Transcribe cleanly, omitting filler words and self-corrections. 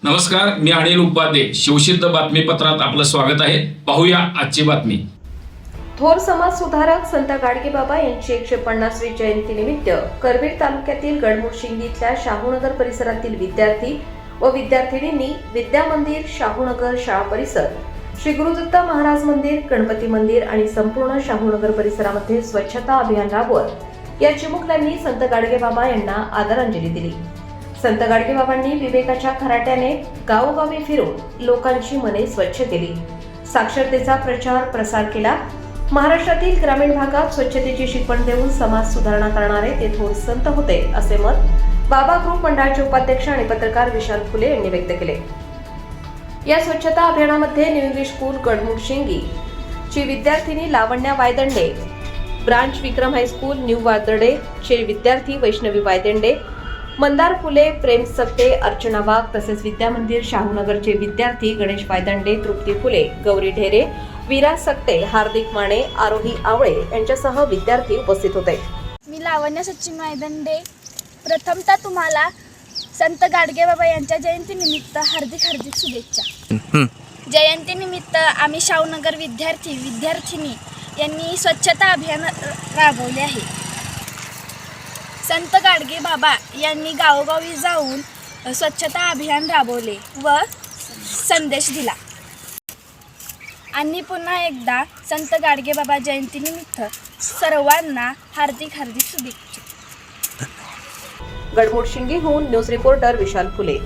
नमस्कार, मी अनिल उपाध्ये. शिवसिद्ध बातमीपत्रात आपलं स्वागत आहे. पाहूया आजची बातमी. थोर समाज सुधारक संत गाडगेबाबा यांची 150वी जयंती निमित्त करवीर तालुक्यातील गडमुडशिंगी इथल्या शाहूनगर परिसरातील विद्यार्थी व विद्यार्थिनींनी विद्या मंदिर, शाहूनगर शाळा परिसर, श्री गुरुदत्त महाराज मंदिर, गणपती मंदिर आणि संपूर्ण शाहूनगर परिसरामध्ये स्वच्छता अभियान राबवत या चिमुकल्यांनी संत गाडगेबाबा यांना आदरांजली दिली. संत गाडगेबाबांनी विवेकाच्या खराट्याने गावोगावी फिरून लोकांची मने स्वच्छ केली, साक्षरतेचा प्रचार प्रसार केला. महाराष्ट्रातील ग्रामीण भागात स्वच्छतेची शिकवण देऊन समाज सुधारणा करणारे ते थोर संत होते, असे मत बाबा ग्रुप मंडळाचे उपाध्यक्ष आणि पत्रकार विशाल फुले यांनी व्यक्त केले. या स्वच्छता अभियानामध्ये न्यू इंग्लिश स्कूल गडमुडशिंगी ची विद्यार्थिनी लावण्या वायदंडे, ब्रांच विक्रम हायस्कूल न्यू वादडे चे विद्यार्थी वैष्णवी वायदंडे, मंदार फुले, प्रेम सकटे, अर्चना वाघ तसेच विद्या मंदिर शाहूनगरचे विद्यार्थी गणेश वायदंडे, तृप्ती फुले, गौरी ढेरे, वीरा सकटे, हार्दिक माने, आरोही आवळे यांच्यासह विद्यार्थी उपस्थित होते. मी लावण्य सचिन वायदंडे. प्रथमतः तुम्हाला संत गाडगेबाबा यांच्या जयंतीनिमित्त हार्दिक शुभेच्छा. जयंतीनिमित्त आम्ही शाहूनगर विद्यार्थिनी यांनी स्वच्छता अभियान राबवले आहे. संत गाडगेबाबा यांनी गावोगावी जाऊन स्वच्छता अभियान राबवले व संदेश दिला. आणि पुन्हा एकदा संत गाडगेबाबा जयंतीनिमित्त सर्वांना हार्दिक शुभेच्छा. गडमुडशिंगीहून न्यूज रिपोर्टर विशाल फुले.